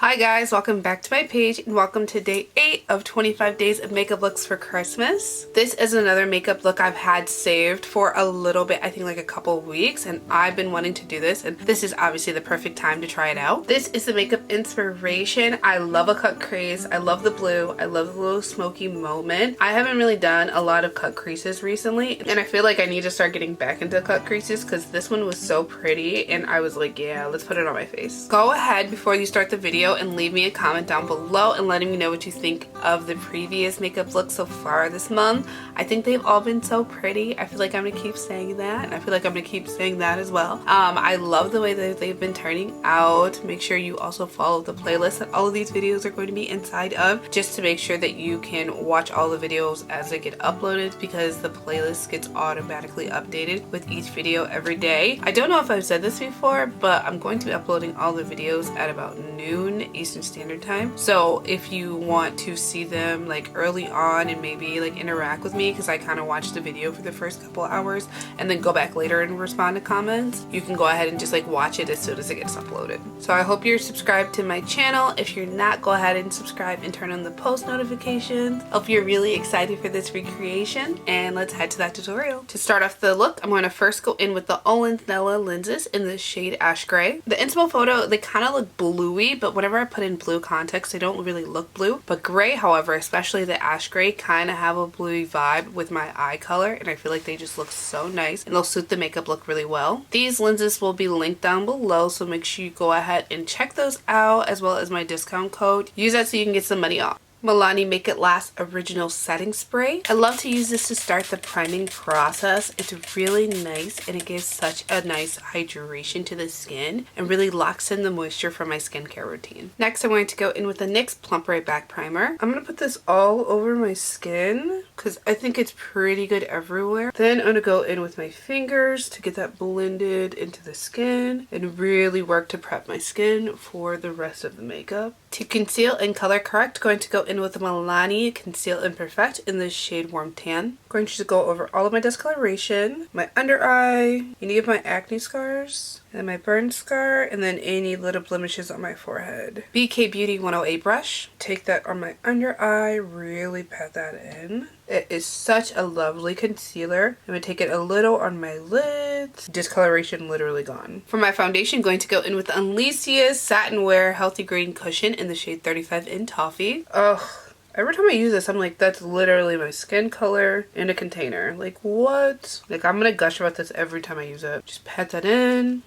Hi guys, welcome back to my page and welcome to day 8 of 25 days of makeup looks for Christmas. This is another makeup look I've had saved for a little bit, I think like a couple of weeks, and I've been wanting to do this, and this is obviously the perfect time to try it out. This is the makeup inspiration. I love a cut crease. I love the blue. I love the little smoky moment. I haven't really done a lot of cut creases recently, and I feel like I need to start getting back into cut creases because this one was so pretty and I was like, yeah, let's put it on my face. Go ahead before you start the video and leave me a comment down below and letting me know what you think of the previous makeup looks so far this month. I think they've all been so pretty. I feel like I'm gonna keep saying that, and I feel like I'm gonna keep saying that as well. I love the way that they've been turning out. Make sure you also follow the playlist that all of these videos are going to be inside of, just to make sure that you can watch all the videos as they get uploaded, because the playlist gets automatically updated with each video every day. I don't know if I've said this before, but I'm going to be uploading all the videos at about noon Eastern Standard Time. So if you want to see them like early on and maybe like interact with me, because I kind of watch the video for the first couple hours and then go back later and respond to comments, you can go ahead and just like watch it as soon as it gets uploaded. So I hope you're subscribed to my channel. If you're not, go ahead and subscribe and turn on the post notifications. Hope you're really excited for this recreation, and let's head to that tutorial. To start off the look, I'm going to first go in with the OLENS lenses in the shade Ash Gray. The inspo photo, they kind of look bluey, but whenever I put in blue context, they don't really look blue. But gray, however, especially the ash gray, kind of have a bluey vibe with my eye color, and I feel like they just look so nice and they'll suit the makeup look really well. These lenses will be linked down below, so make sure you go ahead and check those out, as well as my discount code. Use that so you can get some money off. Milani Make It Last Original Setting Spray. I love to use this to start the priming process. It's really nice and it gives such a nice hydration to the skin and really locks in the moisture for my skincare routine. Next, I'm going to go in with the NYX Plump Right Back Primer. I'm going to put this all over my skin because I think it's pretty good everywhere. Then I'm going to go in with my fingers to get that blended into the skin and really work to prep my skin for the rest of the makeup. To conceal and color correct, going to go in with the Milani Conceal and Perfect in the shade Warm Tan. Going to just go over all of my discoloration, my under eye, any of my acne scars, and my burn scar, and then any little blemishes on my forehead. BK Beauty 108 brush. Take that on my under eye, really pat that in. It is such a lovely concealer. I'm going to take it a little on my lids. Discoloration literally gone. For my foundation, going to go in with Alicia's Satin Wear Healthy Green Cushion in the shade 35 in Toffee. Ugh. Every time I use this, I'm like, that's literally my skin color in a container. Like, what? Like, I'm gonna gush about this every time I use it. Just pat that in.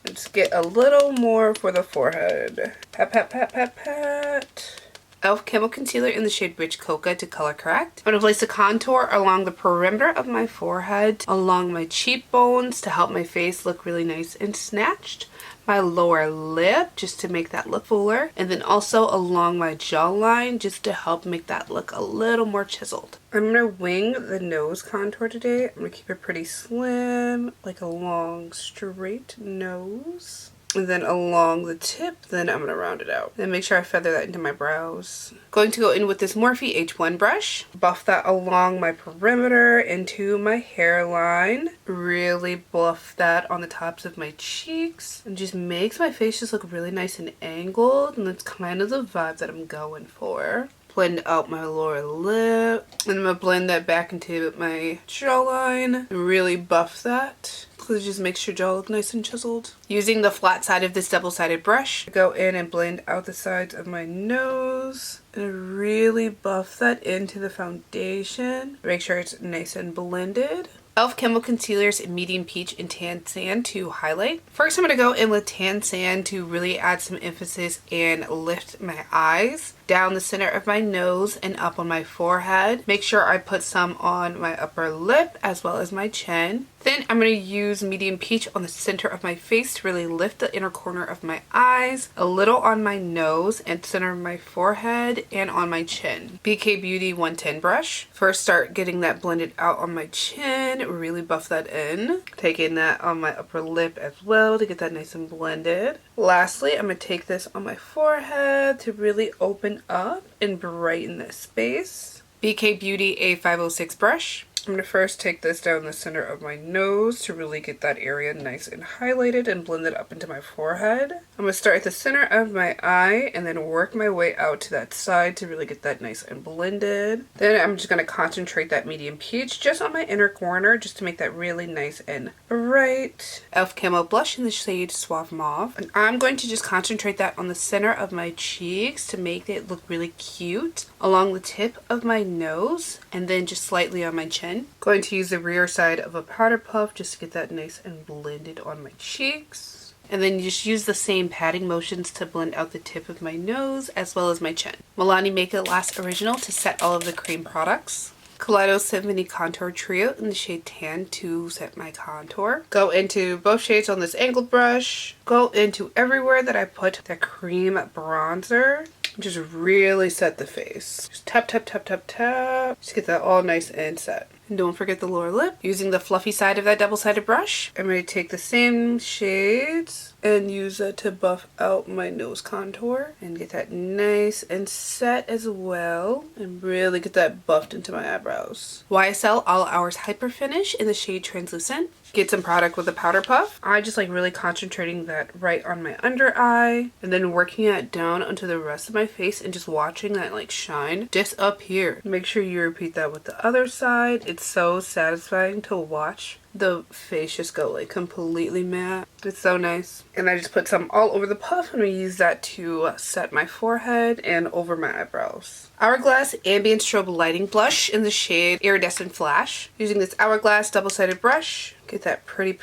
Let's get a little more for the forehead. Pat, pat, pat, pat, pat. e.l.f. Camo Concealer in the shade Rich Coca to color correct. I'm going to place a contour along the perimeter of my forehead, along my cheekbones to help my face look really nice and snatched. My lower lip just to make that look fuller, and then also along my jawline just to help make that look a little more chiseled. I'm going to wing the nose contour today. I'm going to keep it pretty slim, like a long straight nose. And then along the tip, then I'm going to round it out. Then make sure I feather that into my brows. Going to go in with this Morphe H1 brush. Buff that along my perimeter into my hairline. Really buff that on the tops of my cheeks. And just makes my face just look really nice and angled. And that's kind of the vibe that I'm going for. Blend out my lower lip. And I'm going to blend that back into my jawline. And really buff that. Because it just makes your jaw look nice and chiseled. Using the flat side of this double-sided brush, go in and blend out the sides of my nose and really buff that into the foundation. Make sure it's nice and blended. e.l.f. Camo Concealers in Medium Peach and Tan Sand to highlight. First, I'm going to go in with Tan Sand to really add some emphasis and lift my eyes down the center of my nose and up on my forehead. Make sure I put some on my upper lip as well as my chin. Then I'm going to use Medium Peach on the center of my face to really lift the inner corner of my eyes, a little on my nose and center of my forehead, and on my chin. BK Beauty 110 brush. First, start getting that blended out on my chin, really buff that in. Taking that on my upper lip as well to get that nice and blended. Lastly, I'm going to take this on my forehead to really open up and brighten this space. BK Beauty A506 brush. I'm going to first take this down the center of my nose to really get that area nice and highlighted and blend it up into my forehead. I'm going to start at the center of my eye and then work my way out to that side to really get that nice and blended. Then I'm just going to concentrate that medium peach just on my inner corner just to make that really nice and bright. e.l.f. Camo Blush in the shade Suave Mauve. And I'm going to just concentrate that on the center of my cheeks to make it look really cute along the tip of my nose and then just slightly on my chin. Going to use the rear side of a powder puff just to get that nice and blended on my cheeks. And then you just use the same patting motions to blend out the tip of my nose as well as my chin. Milani Make It Last Original to set all of the cream products. Kaleidos Symphony Contour Trio in the shade Tan to set my contour. Go into both shades on this angled brush. Go into everywhere that I put that cream bronzer. Just really set the face. Just tap, tap, tap, tap, tap. Just get that all nice and set. And don't forget the lower lip. Using the fluffy side of that double-sided brush, I'm going to take the same shades and use that to buff out my nose contour and get that nice and set as well and really get that buffed into my eyebrows. YSL All Hours Hyper Finish in the shade Translucent. Get some product with a powder puff. I just like really concentrating that right on my under eye and then working it down onto the rest of my face and just watching that like shine just up here. Make sure you repeat that with the other side. It's so satisfying to watch the face just go like completely matte. It's so nice. And I just put some all over the puff and we use that to set my forehead and over my eyebrows. Hourglass Ambient Strobe Lighting Blush in the shade Iridescent Flash. Using this Hourglass double-sided brush, get that pretty.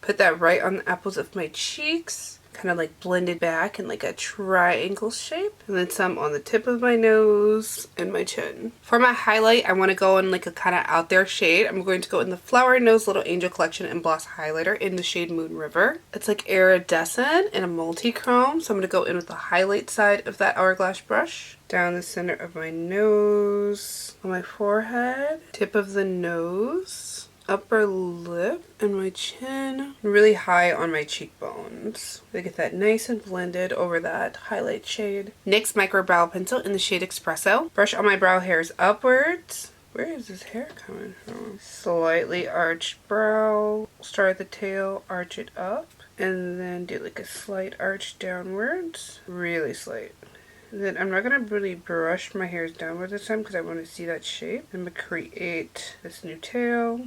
Put that right on the apples of my cheeks. Kind of like blended back in like a triangle shape. And then some on the tip of my nose and my chin. For my highlight, I want to go in like a kind of out there shade. I'm going to go in the Flower Nose Little Angel Collection and Gloss Highlighter in the shade Moon River. It's like iridescent and a multi-chrome. So I'm going to go in with the highlight side of that Hourglass brush. Down the center of my nose, on my forehead, tip of the nose, upper lip, and my chin, really high on my cheekbones. I get that nice and blended over that highlight shade. NYX Micro Brow Pencil in the shade Espresso. Brush all my brow hairs upwards. Where is this hair coming from? Slightly arched brow. Start at the tail, arch it up, and then do like a slight arch downwards. Really slight. And then I'm not going to really brush my hairs downward this time because I want to see that shape. I'm going to create this new tail.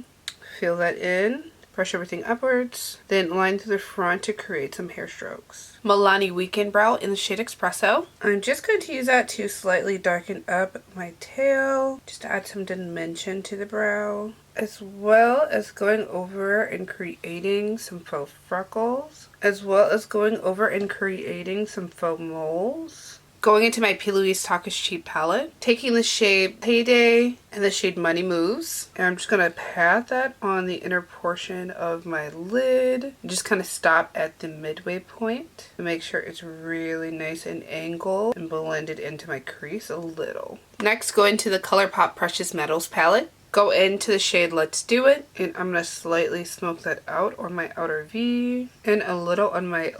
Fill that in. Brush everything upwards. Then line through the front to create some hair strokes. Milani Weekend Brow in the shade Espresso. I'm just going to use that to slightly darken up my tail. Just to add some dimension to the brow. As well as going over and creating some faux freckles. As well as going over and creating some faux moles. Going into my P. Louise Talk is Cheap palette, taking the shade Payday and the shade Money Moves, and I'm just going to pat that on the inner portion of my lid. Just kind of stop at the midway point to make sure it's really nice and angled and blended into my crease a little. Next, go into the ColourPop Precious Metals palette. Go into the shade Let's Do It, and I'm going to slightly smoke that out on my outer V and a little on my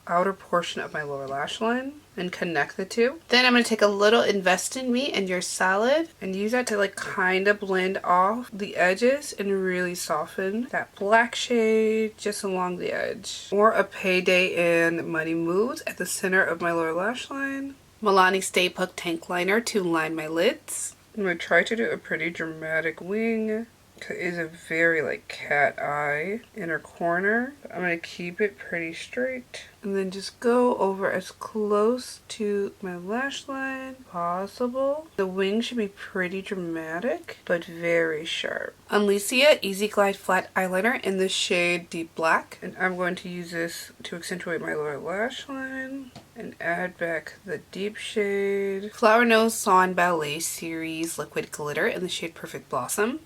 outer portion of my lower lash line and connect the two. Then I'm going to take a little Invest in Me and Your Salad and use that to like kind of blend off the edges and really soften that black shade just along the edge. Or a Payday and Money Moves at the center of my lower lash line. Milani Stay Put Tank Liner to line my lids. I'm going to try to do a pretty dramatic wing. It is a very like cat eye inner corner. I'm going to keep it pretty straight. And then just go over as close to my lash line possible. The wing should be pretty dramatic, but very sharp. Alicia Easy Glide Flat Eyeliner in the shade Deep Black. And I'm going to use this to accentuate my lower lash line. And add back the deep shade. Flower Nose Swan Ballet Series Liquid Glitter in the shade Perfect Blossom.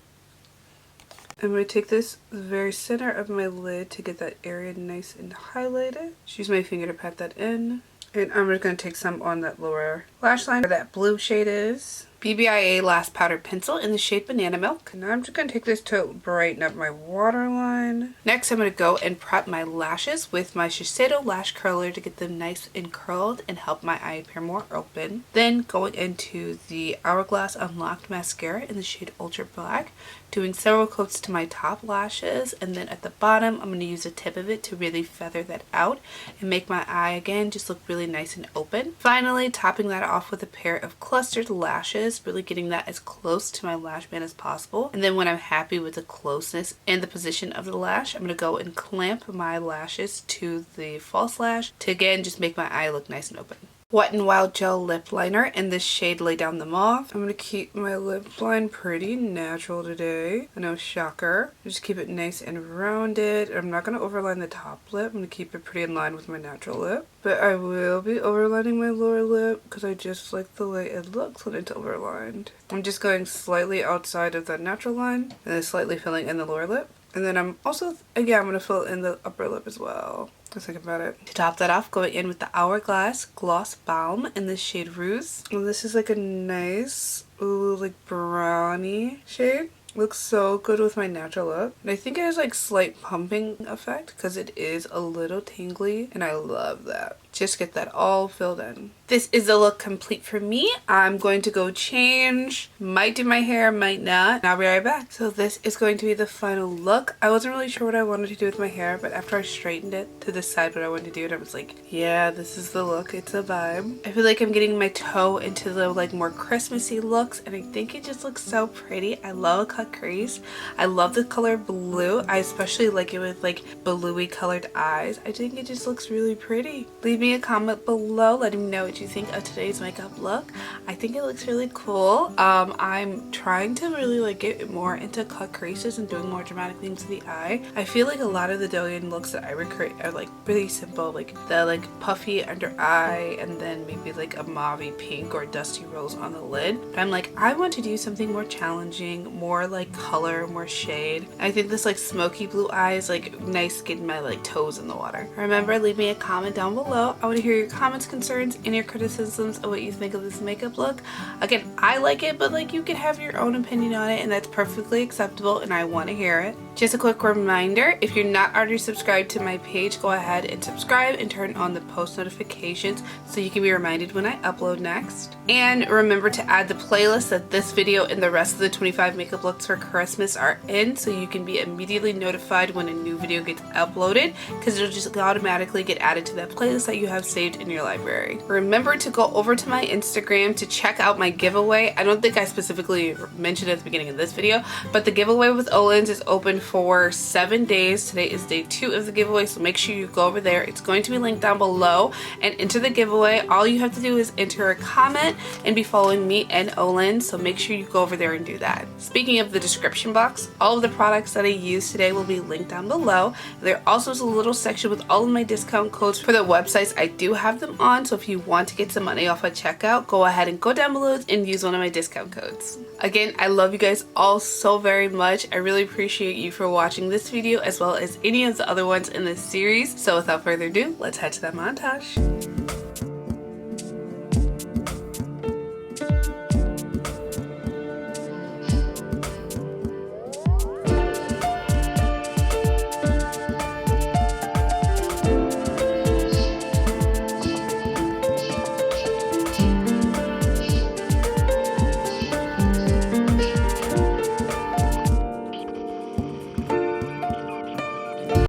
I'm going to take this the very center of my lid to get that area nice and highlighted. Just use my finger to pat that in. And I'm just going to take some on that lower lash line where that blue shade is. BBIA Lash Powder Pencil in the shade Banana Milk. And now I'm just going to take this to brighten up my waterline. Next, I'm going to go and prep my lashes with my Shiseido Lash Curler to get them nice and curled and help my eye appear more open. Then going into the Hourglass Unlocked Mascara in the shade Ultra Black, doing several coats to my top lashes, and then at the bottom I'm going to use a tip of it to really feather that out and make my eye again just look really nice and open. Finally, topping that off with a pair of clustered lashes, really getting that as close to my lash band as possible. And then when I'm happy with the closeness and the position of the lash, I'm going to go and clamp my lashes to the false lash to again just make my eye look nice and open. Wet n Wild Gel Lip Liner in this shade Lay Down the Mauve. I'm going to keep my lip line pretty natural today. I know, shocker. Just keep it nice and rounded. I'm not going to overline the top lip. I'm going to keep it pretty in line with my natural lip. But I will be overlining my lower lip because I just like the way it looks when it's overlined. I'm just going slightly outside of that natural line and then slightly filling in the lower lip. And then I'm also, again, I'm going to fill in the upper lip as well. Just think about it. To top that off, going in with the Hourglass Gloss Balm in the shade Ruse. And this is like a nice, ooh, like brownie shade. Looks so good with my natural lip. And I think it has like slight pumping effect because it is a little tingly and I love that. Just get that all filled in. This is the look complete for me. I'm going to go change. Might do my hair, might not. And I'll be right back. So this is going to be the final look. I wasn't really sure what I wanted to do with my hair, but after I straightened it to decide what I wanted to do, and I was like, yeah, this is the look. It's a vibe. I feel like I'm getting my toe into the like more Christmassy looks, and I think it just looks so pretty. I love a cut crease. I love the color blue. I especially like it with like bluey colored eyes. I think it just looks really pretty. Leave me a comment below letting me know what you think of today's makeup look. I think it looks really cool. I'm trying to really like get more into cut creases and doing more dramatic things to the eye. I feel like a lot of the DOUYIN looks that I recreate are like really simple, like the like puffy under eye and then maybe like a mauve pink or dusty rose on the lid. But I'm like, I want to do something more challenging, more like color, more shade. I think this like smoky blue eye is like nice getting my like toes in the water. Remember, leave me a comment down below. I want to hear your comments, concerns, and your criticisms of what you think of this makeup look. Again, I like it, but like you can have your own opinion on it and that's perfectly acceptable and I want to hear it. Just a quick reminder, if you're not already subscribed to my page, go ahead and subscribe and turn on the post notifications so you can be reminded when I upload next. And remember to add the playlist that this video and the rest of the 25 makeup looks for Christmas are in so you can be immediately notified when a new video gets uploaded because it'll just automatically get added to that playlist that you have saved in your library. Remember to go over to my Instagram to check out my giveaway. I don't think I specifically mentioned it at the beginning of this video, but the giveaway with OLENS is open for 7 days. Today is day 2 of the giveaway, so make sure you go over there. It's going to be linked down below and enter the giveaway. All you have to do is enter a comment and be following me and OLENS, so make sure you go over there and do that. Speaking of the description box, all of the products that I used today will be linked down below. There also is a little section with all of my discount codes for the websites I do have them on, so if you want to get some money off at checkout, go ahead and go down below and use one of my discount codes. Again, I love you guys all so very much. I really appreciate you for watching this video as well as any of the other ones in this series. So without further ado, let's head to that montage.